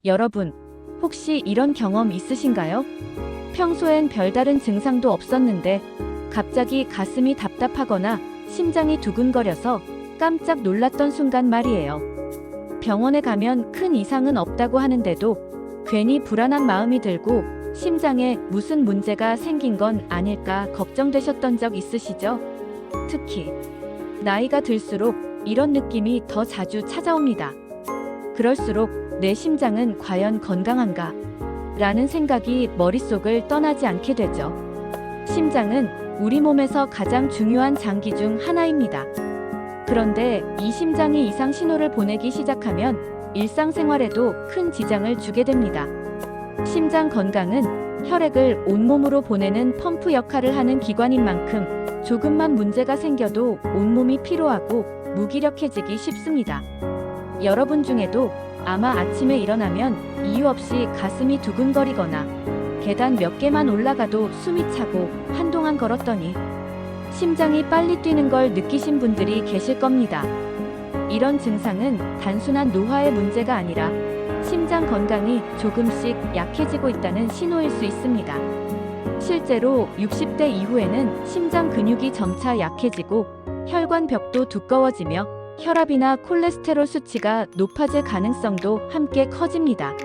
여러분, 혹시 이런 경험 있으신가요? 평소엔 별다른 증상도 없었는데 갑자기 가슴이 답답하거나 심장이 두근거려서 깜짝 놀랐던 순간 말이에요. 병원에 가면 큰 이상은 없다고 하는데도 괜히 불안한 마음이 들고 심장에 무슨 문제가 생긴 건 아닐까 걱정되셨던 적 있으시죠? 특히 나이가 들수록 이런 느낌이 더 자주 찾아옵니다. 그럴수록 내 심장은 과연 건강한가? 라는 생각이 머릿속을 떠나지 않게 되죠. 심장은 우리 몸에서 가장 중요한 장기 중 하나입니다. 그런데 이 심장이 이상 신호를 보내기 시작하면 일상생활에도 큰 지장을 주게 됩니다. 심장 건강은 혈액을 온몸으로 보내는 펌프 역할을 하는 기관인 만큼 조금만 문제가 생겨도 온몸이 피로하고 무기력해지기 쉽습니다. 여러분 중에도 아마 아침에 일어나면 이유 없이 가슴이 두근거리거나 계단 몇 개만 올라가도 숨이 차고 한동안 걸었더니 심장이 빨리 뛰는 걸 느끼신 분들이 계실 겁니다. 이런 증상은 단순한 노화의 문제가 아니라 심장 건강이 조금씩 약해지고 있다는 신호일 수 있습니다. 실제로 60대 이후에는 심장 근육이 점차 약해지고 혈관벽도 두꺼워지며 혈압이나 콜레스테롤 수치가 높아질 가능성도 함께 커집니다.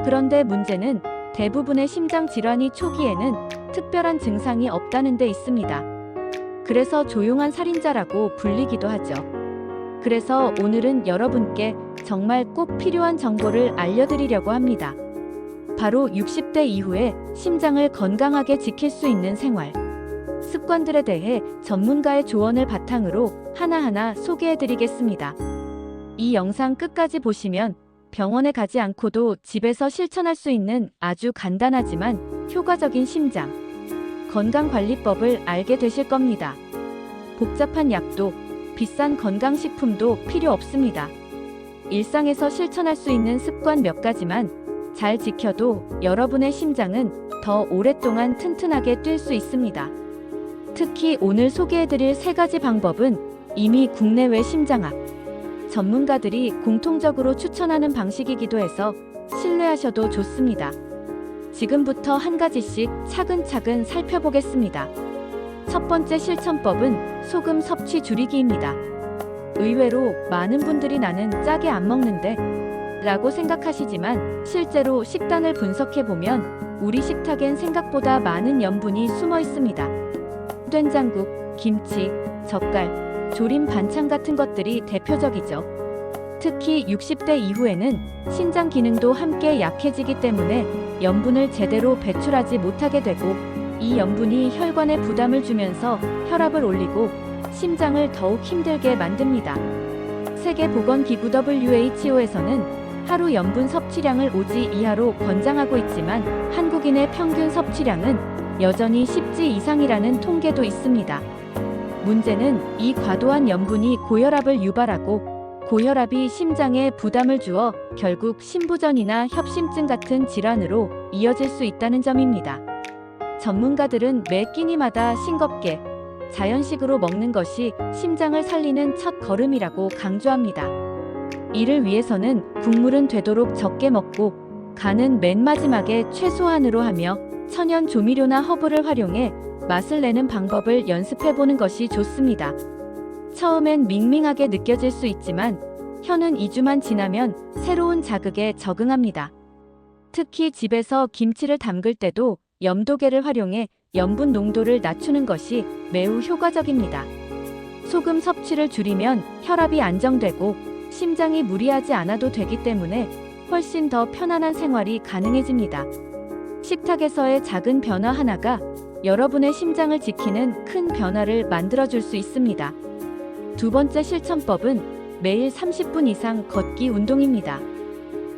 그런데 문제는 대부분의 심장 질환이 초기에는 특별한 증상이 없다는 데 있습니다. 그래서 조용한 살인자라고 불리기도 하죠. 그래서 오늘은 여러분께 정말 꼭 필요한 정보를 알려드리려고 합니다. 바로 60대 이후에 심장을 건강하게 지킬 수 있는 생활 습관들에 대해 전문가의 조언을 바탕으로 하나하나 소개해드리겠습니다. 이 영상 끝까지 보시면 병원에 가지 않고도 집에서 실천할 수 있는 아주 간단하지만 효과적인 심장 건강관리법을 알게 되실 겁니다. 복잡한 약도 비싼 건강식품도 필요 없습니다. 일상에서 실천할 수 있는 습관 몇 가지만 잘 지켜도 여러분의 심장은 더 오랫동안 튼튼하게 뛸 수 있습니다. 특히 오늘 소개해드릴 3가지 방법은 이미 국내외 심장학 전문가들이 공통적으로 추천하는 방식이기도 해서 신뢰하셔도 좋습니다. 지금부터 한 가지씩 차근차근 살펴보겠습니다. 첫 번째 실천법은 소금 섭취 줄이기입니다. 의외로 많은 분들이 나는 짜게 안 먹는데 라고 생각하시지만 실제로 식단을 분석해보면 우리 식탁엔 생각보다 많은 염분이 숨어 있습니다. 된장국, 김치, 젓갈, 조림 반찬 같은 것들이 대표적이죠. 특히 60대 이후에는 신장 기능도 함께 약해지기 때문에 염분을 제대로 배출하지 못하게 되고 이 염분이 혈관에 부담을 주면서 혈압을 올리고 심장을 더욱 힘들게 만듭니다. 세계보건기구 WHO에서는 하루 염분 섭취량을 5지 이하로 권장하고 있지만 한국인의 평균 섭취량은 여전히 10지 이상이라는 통계도 있습니다. 문제는 이 과도한 염분이 고혈압을 유발하고 고혈압이 심장에 부담을 주어 결국 심부전이나 협심증 같은 질환으로 이어질 수 있다는 점입니다. 전문가들은 매 끼니마다 싱겁게 자연식으로 먹는 것이 심장을 살리는 첫 걸음이라고 강조합니다. 이를 위해서는 국물은 되도록 적게 먹고 간은 맨 마지막에 최소한으로 하며 천연 조미료나 허브를 활용해 맛을 내는 방법을 연습해보는 것이 좋습니다. 처음엔 밍밍하게 느껴질 수 있지만 혀는 2주만 지나면 새로운 자극에 적응합니다. 특히 집에서 김치를 담글 때도 염도계를 활용해 염분 농도를 낮추는 것이 매우 효과적입니다. 소금 섭취를 줄이면 혈압이 안정되고 심장이 무리하지 않아도 되기 때문에 훨씬 더 편안한 생활이 가능해집니다. 식탁에서의 작은 변화 하나가 여러분의 심장을 지키는 큰 변화를 만들어줄 수 있습니다. 두 번째 실천법은 매일 30분 이상 걷기 운동입니다.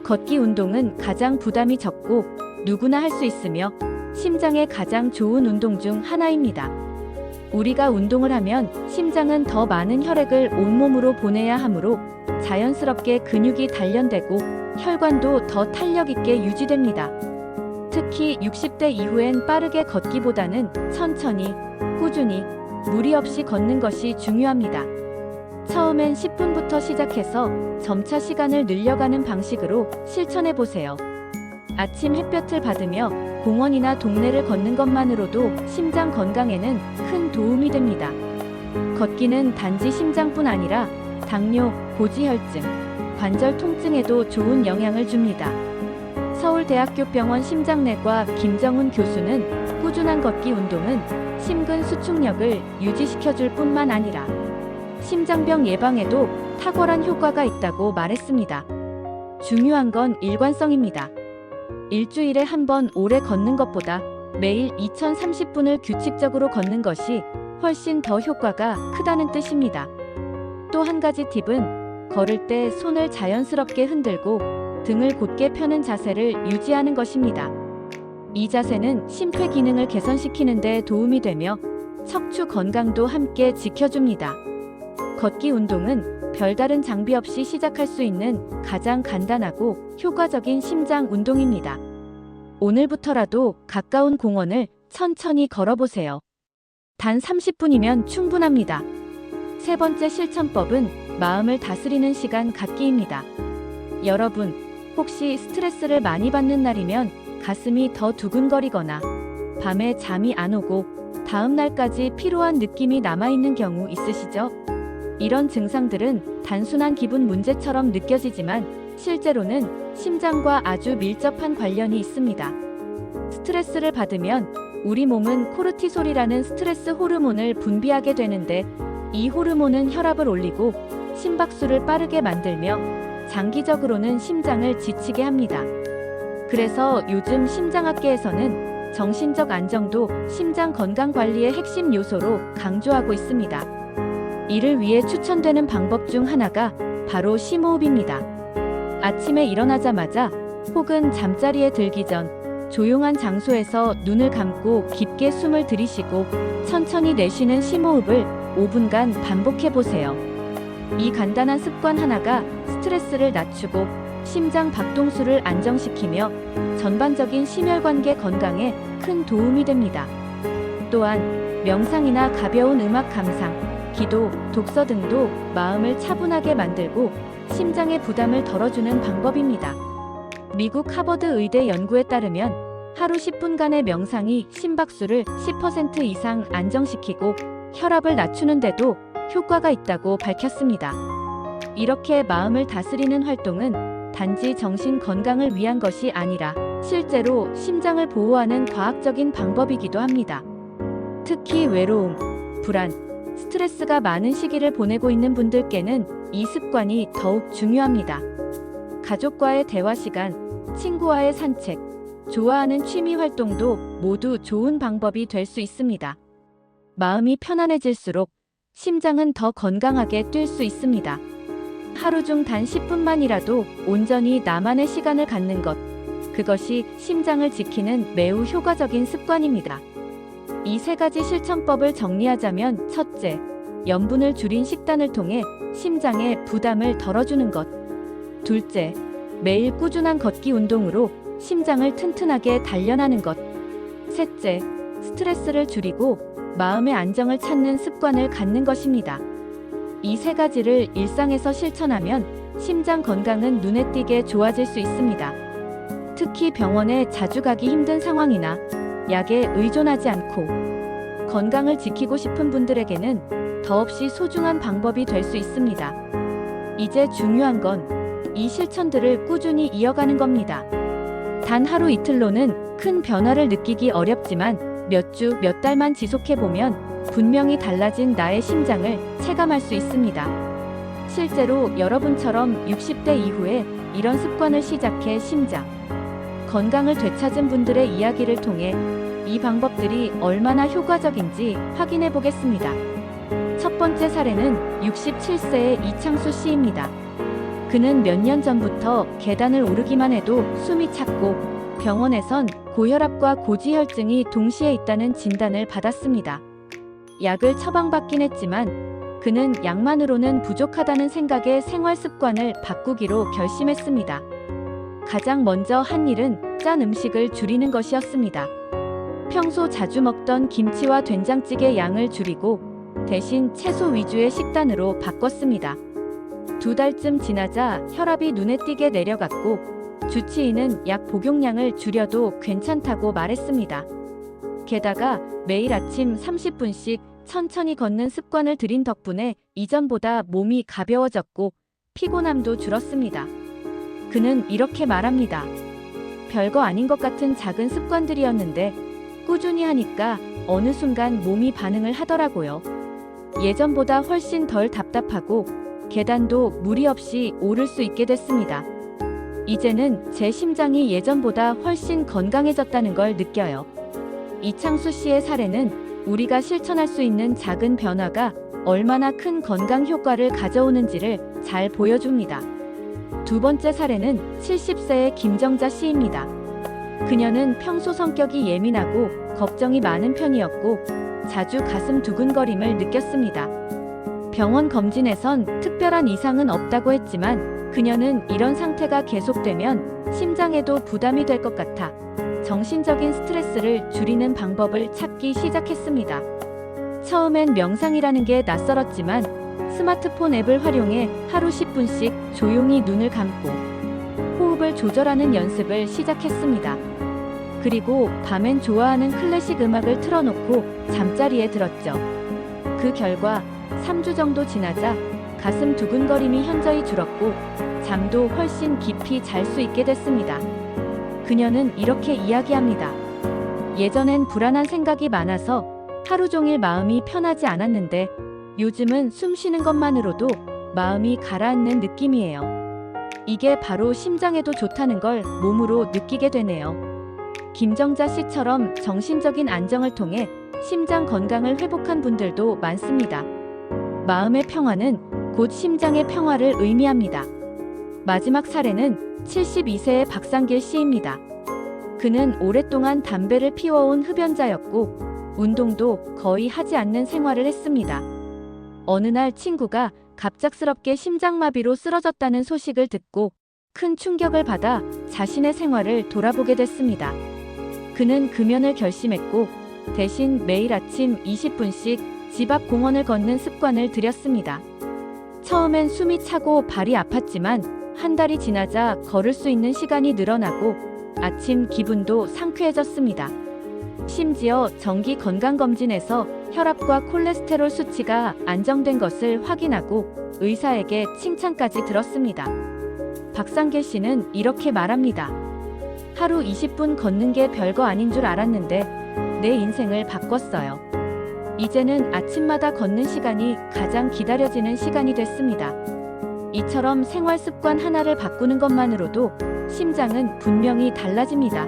걷기 운동은 가장 부담이 적고 누구나 할 수 있으며 심장에 가장 좋은 운동 중 하나입니다. 우리가 운동을 하면 심장은 더 많은 혈액을 온몸으로 보내야 하므로 자연스럽게 근육이 단련되고 혈관도 더 탄력 있게 유지됩니다. 특히 60대 이후엔 빠르게 걷기보다는 천천히, 꾸준히, 무리 없이 걷는 것이 중요합니다. 처음엔 10분부터 시작해서 점차 시간을 늘려가는 방식으로 실천해 보세요. 아침 햇볕을 받으며 공원이나 동네를 걷는 것만으로도 심장 건강에는 큰 도움이 됩니다. 걷기는 단지 심장뿐 아니라 당뇨, 고지혈증, 관절 통증에도 좋은 영향을 줍니다. 서울대학교 병원 심장내과 김정훈 교수는 꾸준한 걷기 운동은 심근 수축력을 유지시켜줄 뿐만 아니라 심장병 예방에도 탁월한 효과가 있다고 말했습니다. 중요한 건 일관성입니다. 일주일에 한 번 오래 걷는 것보다 매일 2030분을 규칙적으로 걷는 것이 훨씬 더 효과가 크다는 뜻입니다. 또 한 가지 팁은 걸을 때 손을 자연스럽게 흔들고 등을 곧게 펴는 자세를 유지하는 것입니다. 이 자세는 심폐 기능을 개선시키는 데 도움이 되며 척추 건강도 함께 지켜줍니다. 걷기 운동은 별다른 장비 없이 시작할 수 있는 가장 간단하고 효과적인 심장 운동입니다. 오늘부터라도 가까운 공원을 천천히 걸어보세요. 단 30분이면 충분합니다. 세 번째 실천법은 마음을 다스리는 시간 갖기입니다. 여러분, 혹시 스트레스를 많이 받는 날이면 가슴이 더 두근거리거나 밤에 잠이 안 오고 다음 날까지 피로한 느낌이 남아있는 경우 있으시죠? 이런 증상들은 단순한 기분 문제처럼 느껴지지만 실제로는 심장과 아주 밀접한 관련이 있습니다. 스트레스를 받으면 우리 몸은 코르티솔이라는 스트레스 호르몬을 분비하게 되는데 이 호르몬은 혈압을 올리고 심박수를 빠르게 만들며 장기적으로는 심장을 지치게 합니다. 그래서 요즘 심장학계에서는 정신적 안정도 심장 건강 관리의 핵심 요소로 강조하고 있습니다. 이를 위해 추천되는 방법 중 하나가 바로 심호흡입니다. 아침에 일어나자마자 혹은 잠자리에 들기 전 조용한 장소에서 눈을 감고 깊게 숨을 들이쉬고 천천히 내쉬는 심호흡을 5분간 반복해 보세요. 이 간단한 습관 하나가 스트레스를 낮추고 심장 박동수를 안정시키며 전반적인 심혈관계 건강에 큰 도움이 됩니다. 또한 명상이나 가벼운 음악 감상, 기도, 독서 등도 마음을 차분하게 만들고 심장의 부담을 덜어주는 방법입니다. 미국 하버드 의대 연구에 따르면 하루 10분간의 명상이 심박수를 10% 이상 안정시키고 혈압을 낮추는데도 효과가 있다고 밝혔습니다. 이렇게 마음을 다스리는 활동은 단지 정신 건강을 위한 것이 아니라 실제로 심장을 보호하는 과학적인 방법이기도 합니다. 특히 외로움, 불안, 스트레스가 많은 시기를 보내고 있는 분들께는 이 습관이 더욱 중요합니다. 가족과의 대화 시간, 친구와의 산책, 좋아하는 취미 활동도 모두 좋은 방법이 될 수 있습니다. 마음이 편안해질수록 심장은 더 건강하게 뛸 수 있습니다. 하루 중 단 10분만이라도 온전히 나만의 시간을 갖는 것, 그것이 심장을 지키는 매우 효과적인 습관입니다. 이 세 가지 실천법을 정리하자면 첫째, 염분을 줄인 식단을 통해 심장의 부담을 덜어주는 것. 둘째, 매일 꾸준한 걷기 운동으로 심장을 튼튼하게 단련하는 것. 셋째, 스트레스를 줄이고 마음의 안정을 찾는 습관을 갖는 것입니다. 이 세 가지를 일상에서 실천하면 심장 건강은 눈에 띄게 좋아질 수 있습니다. 특히 병원에 자주 가기 힘든 상황이나 약에 의존하지 않고 건강을 지키고 싶은 분들에게는 더없이 소중한 방법이 될 수 있습니다. 이제 중요한 건 이 실천들을 꾸준히 이어가는 겁니다. 단 하루 이틀로는 큰 변화를 느끼기 어렵지만 몇 주, 몇 달만 지속해보면 분명히 달라진 나의 심장을 체감할 수 있습니다. 실제로 여러분처럼 60대 이후에 이런 습관을 시작해 심장 건강을 되찾은 분들의 이야기를 통해 이 방법들이 얼마나 효과적인지 확인해 보겠습니다. 첫 번째 사례는 67세의 이창수 씨입니다. 그는 몇 년 전부터 계단을 오르기만 해도 숨이 찼고 병원에선 고혈압과 고지혈증이 동시에 있다는 진단을 받았습니다. 약을 처방받긴 했지만 그는 약만으로는 부족하다는 생각에 생활 습관을 바꾸기로 결심했습니다. 가장 먼저 한 일은 짠 음식을 줄이는 것이었습니다. 평소 자주 먹던 김치와 된장찌개 양을 줄이고 대신 채소 위주의 식단으로 바꿨습니다. 2달쯤 지나자 혈압이 눈에 띄게 내려갔고 주치의는 약 복용량을 줄여도 괜찮다고 말했습니다. 게다가 매일 아침 30분씩 천천히 걷는 습관을 들인 덕분에 이전보다 몸이 가벼워졌고 피곤함도 줄었습니다. 그는 이렇게 말합니다. 별거 아닌 것 같은 작은 습관들이었는데 꾸준히 하니까 어느 순간 몸이 반응을 하더라고요. 예전보다 훨씬 덜 답답하고 계단도 무리 없이 오를 수 있게 됐습니다. 이제는 제 심장이 예전보다 훨씬 건강해졌다는 걸 느껴요. 이창수 씨의 사례는 우리가 실천할 수 있는 작은 변화가 얼마나 큰 건강 효과를 가져오는지를 잘 보여줍니다. 2번째 사례는 70세의 김정자 씨입니다. 그녀는 평소 성격이 예민하고 걱정이 많은 편이었고 자주 가슴 두근거림을 느꼈습니다. 병원 검진에선 특별한 이상은 없다고 했지만 그녀는 이런 상태가 계속되면 심장에도 부담이 될 것 같아 정신적인 스트레스를 줄이는 방법을 찾기 시작했습니다. 처음엔 명상이라는 게 낯설었지만 스마트폰 앱을 활용해 하루 10분씩 조용히 눈을 감고 호흡을 조절하는 연습을 시작했습니다. 그리고 밤엔 좋아하는 클래식 음악을 틀어놓고 잠자리에 들었죠. 그 결과 3주 정도 지나자 가슴 두근거림이 현저히 줄었고 잠도 훨씬 깊이 잘 수 있게 됐습니다. 그녀는 이렇게 이야기합니다. 예전엔 불안한 생각이 많아서 하루 종일 마음이 편하지 않았는데 요즘은 숨 쉬는 것만으로도 마음이 가라앉는 느낌이에요. 이게 바로 심장에도 좋다는 걸 몸으로 느끼게 되네요. 김정자 씨처럼 정신적인 안정을 통해 심장 건강을 회복한 분들도 많습니다. 마음의 평화는 곧 심장의 평화를 의미합니다. 마지막 사례는 72세의 박상길 씨입니다. 그는 오랫동안 담배를 피워온 흡연자였고 운동도 거의 하지 않는 생활을 했습니다. 어느 날 친구가 갑작스럽게 심장마비로 쓰러졌다는 소식을 듣고 큰 충격을 받아 자신의 생활을 돌아보게 됐습니다. 그는 금연을 결심했고 대신 매일 아침 20분씩 집 앞 공원을 걷는 습관을 들였습니다. 처음엔 숨이 차고 발이 아팠지만 한 달이 지나자 걸을 수 있는 시간이 늘어나고 아침 기분도 상쾌해졌습니다. 심지어 정기 건강검진에서 혈압과 콜레스테롤 수치가 안정된 것을 확인하고 의사에게 칭찬까지 들었습니다. 박상길 씨는 이렇게 말합니다. 하루 20분 걷는 게 별거 아닌 줄 알았는데 내 인생을 바꿨어요. 이제는 아침마다 걷는 시간이 가장 기다려지는 시간이 됐습니다. 이처럼 생활 습관 하나를 바꾸는 것만으로도 심장은 분명히 달라집니다.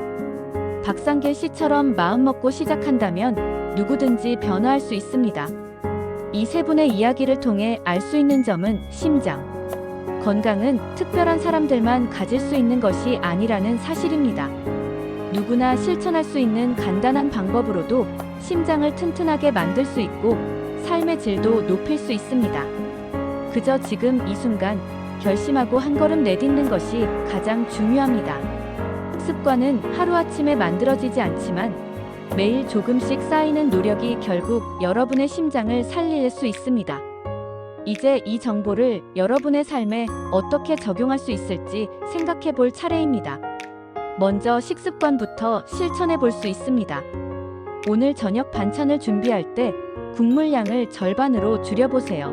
박상길 씨처럼 마음먹고 시작한다면 누구든지 변화할 수 있습니다. 이 세 분의 이야기를 통해 알 수 있는 점은 심장 건강은 특별한 사람들만 가질 수 있는 것이 아니라는 사실입니다. 누구나 실천할 수 있는 간단한 방법으로도 심장을 튼튼하게 만들 수 있고 삶의 질도 높일 수 있습니다. 그저 지금 이 순간 결심하고 한 걸음 내딛는 것이 가장 중요합니다. 습관은 하루아침에 만들어지지 않지만 매일 조금씩 쌓이는 노력이 결국 여러분의 심장을 살릴 수 있습니다. 이제 이 정보를 여러분의 삶에 어떻게 적용할 수 있을지 생각해 볼 차례입니다. 먼저 식습관부터 실천해 볼 수 있습니다. 오늘 저녁 반찬을 준비할 때 국물 양을 절반으로 줄여보세요.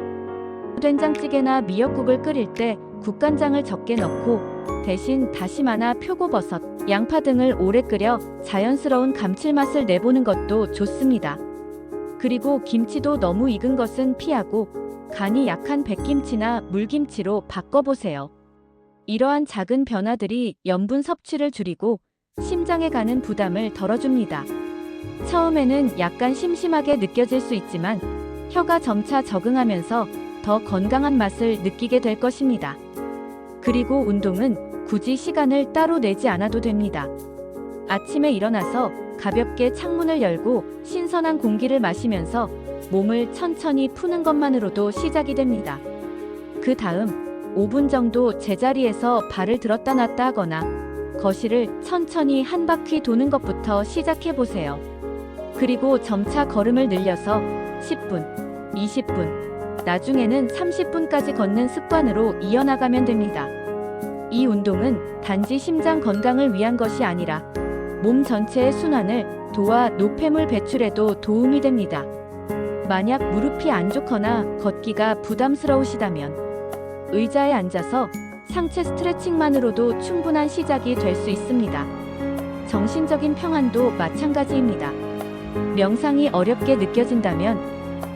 된장찌개나 미역국을 끓일 때 국간장을 적게 넣고 대신 다시마나 표고버섯, 양파 등을 오래 끓여 자연스러운 감칠맛을 내보는 것도 좋습니다. 그리고 김치도 너무 익은 것은 피하고 간이 약한 백김치나 물김치로 바꿔보세요. 이러한 작은 변화들이 염분 섭취를 줄이고 심장에 가는 부담을 덜어줍니다. 처음에는 약간 심심하게 느껴질 수 있지만 혀가 점차 적응하면서 더 건강한 맛을 느끼게 될 것입니다. 그리고 운동은 굳이 시간을 따로 내지 않아도 됩니다. 아침에 일어나서 가볍게 창문을 열고 신선한 공기를 마시면서 몸을 천천히 푸는 것만으로도 시작이 됩니다. 그 다음 5분 정도 제자리에서 발을 들었다 놨다 하거나 거실을 천천히 한 바퀴 도는 것부터 시작해 보세요. 그리고 점차 걸음을 늘려서 10분, 20분, 나중에는 30분까지 걷는 습관으로 이어나가면 됩니다. 이 운동은 단지 심장 건강을 위한 것이 아니라 몸 전체의 순환을 도와 노폐물 배출에도 도움이 됩니다. 만약 무릎이 안 좋거나 걷기가 부담스러우시다면 의자에 앉아서 상체 스트레칭만으로도 충분한 시작이 될 수 있습니다. 정신적인 평안도 마찬가지입니다. 명상이 어렵게 느껴진다면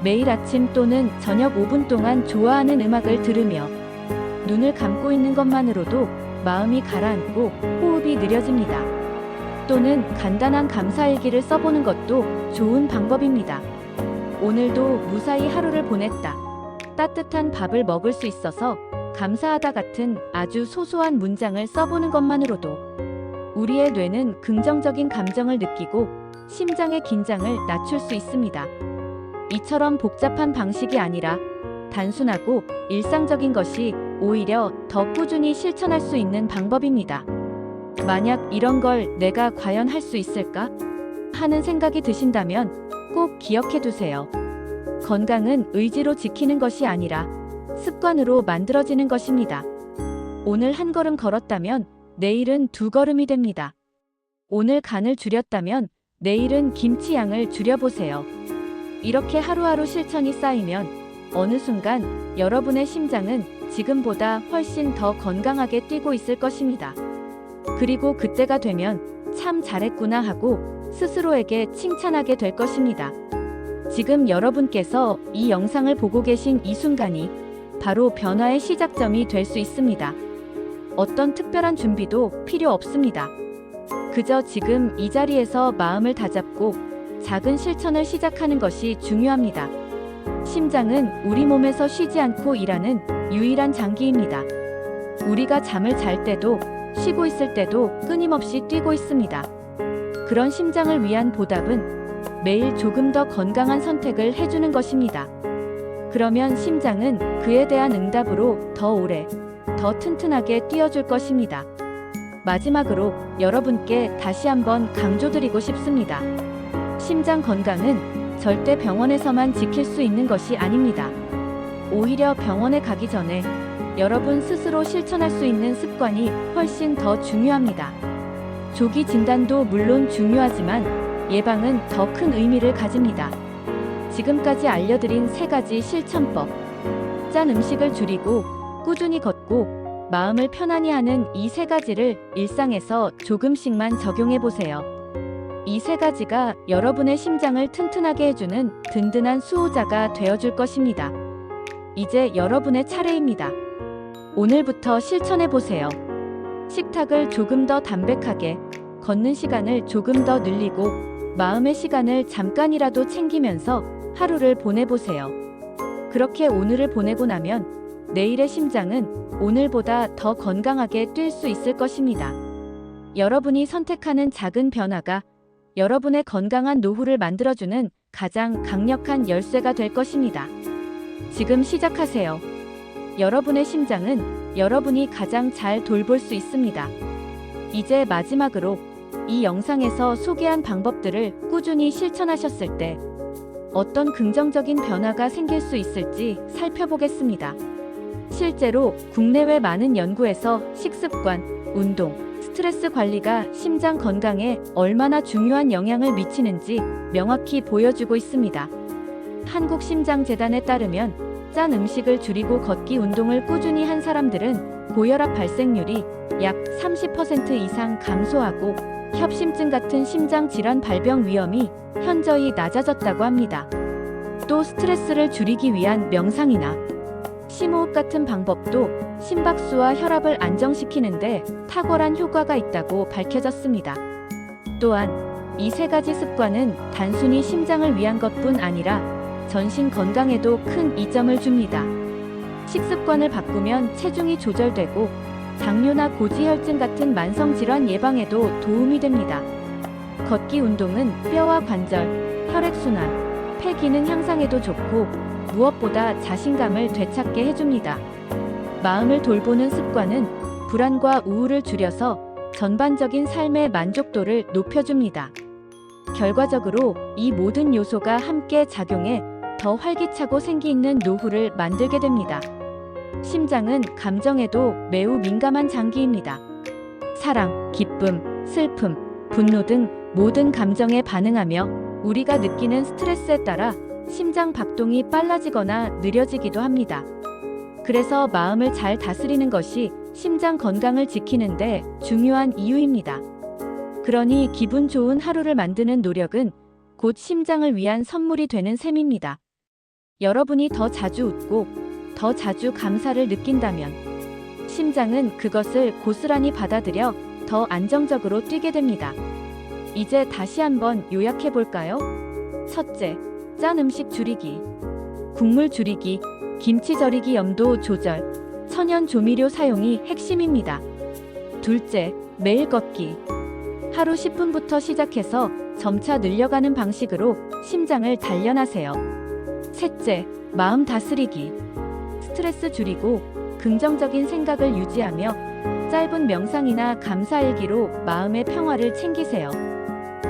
매일 아침 또는 저녁 5분 동안 좋아하는 음악을 들으며 눈을 감고 있는 것만으로도 마음이 가라앉고 호흡이 느려집니다. 또는 간단한 감사일기를 써보는 것도 좋은 방법입니다. 오늘도 무사히 하루를 보냈다. 따뜻한 밥을 먹을 수 있어서 감사하다 같은 아주 소소한 문장을 써보는 것만으로도 우리의 뇌는 긍정적인 감정을 느끼고 심장의 긴장을 낮출 수 있습니다. 이처럼 복잡한 방식이 아니라 단순하고 일상적인 것이 오히려 더 꾸준히 실천할 수 있는 방법입니다. 만약 이런 걸 내가 과연 할 수 있을까? 하는 생각이 드신다면 꼭 기억해 두세요. 건강은 의지로 지키는 것이 아니라 습관으로 만들어지는 것입니다. 오늘 한 걸음 걸었다면 내일은 두 걸음이 됩니다. 오늘 간을 줄였다면 내일은 김치 양을 줄여보세요. 이렇게 하루하루 실천이 쌓이면 어느 순간 여러분의 심장은 지금보다 훨씬 더 건강하게 뛰고 있을 것입니다. 그리고 그때가 되면 참 잘했구나 하고 스스로에게 칭찬하게 될 것입니다. 지금 여러분께서 이 영상을 보고 계신 이 순간이 바로 변화의 시작점이 될 수 있습니다. 어떤 특별한 준비도 필요 없습니다. 그저 지금 이 자리에서 마음을 다잡고 작은 실천을 시작하는 것이 중요합니다. 심장은 우리 몸에서 쉬지 않고 일하는 유일한 장기입니다. 우리가 잠을 잘 때도 쉬고 있을 때도 끊임없이 뛰고 있습니다. 그런 심장을 위한 보답은 매일 조금 더 건강한 선택을 해주는 것입니다. 그러면 심장은 그에 대한 응답으로 더 오래, 더 튼튼하게 뛰어줄 것입니다. 마지막으로 여러분께 다시 한번 강조드리고 싶습니다. 심장 건강은 절대 병원에서만 지킬 수 있는 것이 아닙니다. 오히려 병원에 가기 전에 여러분 스스로 실천할 수 있는 습관이 훨씬 더 중요합니다. 조기 진단도 물론 중요하지만 예방은 더 큰 의미를 가집니다. 지금까지 알려드린 3가지 실천법. 짠 음식을 줄이고 꾸준히 걷고 마음을 편안히 하는 이 3가지를 일상에서 조금씩만 적용해 보세요. 이 3가지가 여러분의 심장을 튼튼하게 해주는 든든한 수호자가 되어줄 것입니다. 이제 여러분의 차례입니다. 오늘부터 실천해 보세요. 식탁을 조금 더 담백하게, 걷는 시간을 조금 더 늘리고 마음의 시간을 잠깐이라도 챙기면서 하루를 보내보세요. 그렇게 오늘을 보내고 나면 내일의 심장은 오늘보다 더 건강하게 뛸 수 있을 것입니다. 여러분이 선택하는 작은 변화가 여러분의 건강한 노후를 만들어주는 가장 강력한 열쇠가 될 것입니다. 지금 시작하세요. 여러분의 심장은 여러분이 가장 잘 돌볼 수 있습니다. 이제 마지막으로 이 영상에서 소개한 방법들을 꾸준히 실천하셨을 때 어떤 긍정적인 변화가 생길 수 있을지 살펴보겠습니다. 실제로 국내외 많은 연구에서 식습관, 운동, 스트레스 관리가 심장 건강에 얼마나 중요한 영향을 미치는지 명확히 보여주고 있습니다. 한국심장재단에 따르면 짠 음식을 줄이고 걷기 운동을 꾸준히 한 사람들은 고혈압 발생률이 약 30% 이상 감소하고 협심증 같은 심장 질환 발병 위험이 현저히 낮아졌다고 합니다. 또 스트레스를 줄이기 위한 명상이나 심호흡 같은 방법도 심박수와 혈압을 안정시키는데 탁월한 효과가 있다고 밝혀졌습니다. 또한 이 3가지 습관은 단순히 심장을 위한 것뿐 아니라 전신 건강에도 큰 이점을 줍니다. 식습관을 바꾸면 체중이 조절되고 당뇨나 고지혈증 같은 만성질환 예방에도 도움이 됩니다. 걷기 운동은 뼈와 관절, 혈액순환, 폐 기능 향상에도 좋고 무엇보다 자신감을 되찾게 해줍니다. 마음을 돌보는 습관은 불안과 우울을 줄여서 전반적인 삶의 만족도를 높여줍니다. 결과적으로 이 모든 요소가 함께 작용해 더 활기차고 생기 있는 노후를 만들게 됩니다. 심장은 감정에도 매우 민감한 장기입니다. 사랑, 기쁨, 슬픔, 분노 등 모든 감정에 반응하며 우리가 느끼는 스트레스에 따라 심장 박동이 빨라지거나 느려지기도 합니다. 그래서 마음을 잘 다스리는 것이 심장 건강을 지키는데 중요한 이유입니다. 그러니 기분 좋은 하루를 만드는 노력은 곧 심장을 위한 선물이 되는 셈입니다. 여러분이 더 자주 웃고 더 자주 감사를 느낀다면 심장은 그것을 고스란히 받아들여 더 안정적으로 뛰게 됩니다. 이제 다시 한번 요약해 볼까요? 첫째, 짠 음식 줄이기, 국물 줄이기, 김치 절이기, 염도 조절, 천연 조미료 사용이 핵심입니다. 둘째, 매일 걷기. 하루 10분부터 시작해서 점차 늘려가는 방식으로 심장을 단련하세요. 셋째, 마음 다스리기. 스트레스 줄이고 긍정적인 생각을 유지하며 짧은 명상이나 감사일기로 마음의 평화를 챙기세요.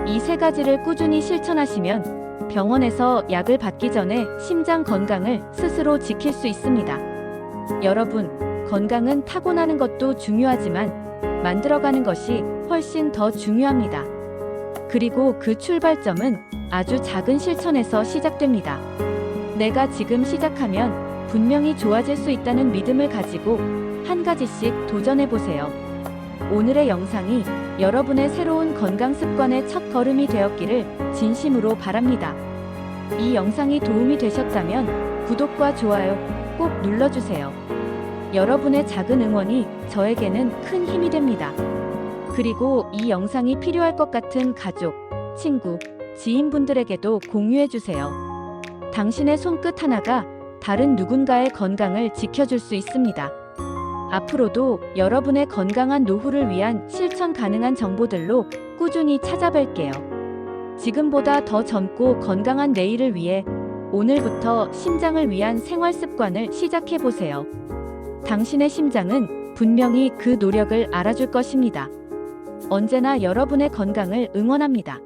이 세 가지를 꾸준히 실천하시면 병원에서 약을 받기 전에 심장 건강을 스스로 지킬 수 있습니다. 여러분, 건강은 타고나는 것도 중요하지만 만들어가는 것이 훨씬 더 중요합니다. 그리고 그 출발점은 아주 작은 실천에서 시작됩니다. 내가 지금 시작하면 분명히 좋아질 수 있다는 믿음을 가지고 한 가지씩 도전해보세요. 오늘의 영상이 여러분의 새로운 건강 습관의 첫 걸음이 되었기를 진심으로 바랍니다. 이 영상이 도움이 되셨다면 구독과 좋아요 꼭 눌러주세요. 여러분의 작은 응원이 저에게는 큰 힘이 됩니다. 그리고 이 영상이 필요할 것 같은 가족, 친구, 지인분들에게도 공유해주세요. 당신의 손끝 하나가 다른 누군가의 건강을 지켜줄 수 있습니다. 앞으로도 여러분의 건강한 노후를 위한 실천 가능한 정보들로 꾸준히 찾아뵐게요. 지금보다 더 젊고 건강한 내일을 위해 오늘부터 심장을 위한 생활 습관을 시작해보세요. 당신의 심장은 분명히 그 노력을 알아줄 것입니다. 언제나 여러분의 건강을 응원합니다.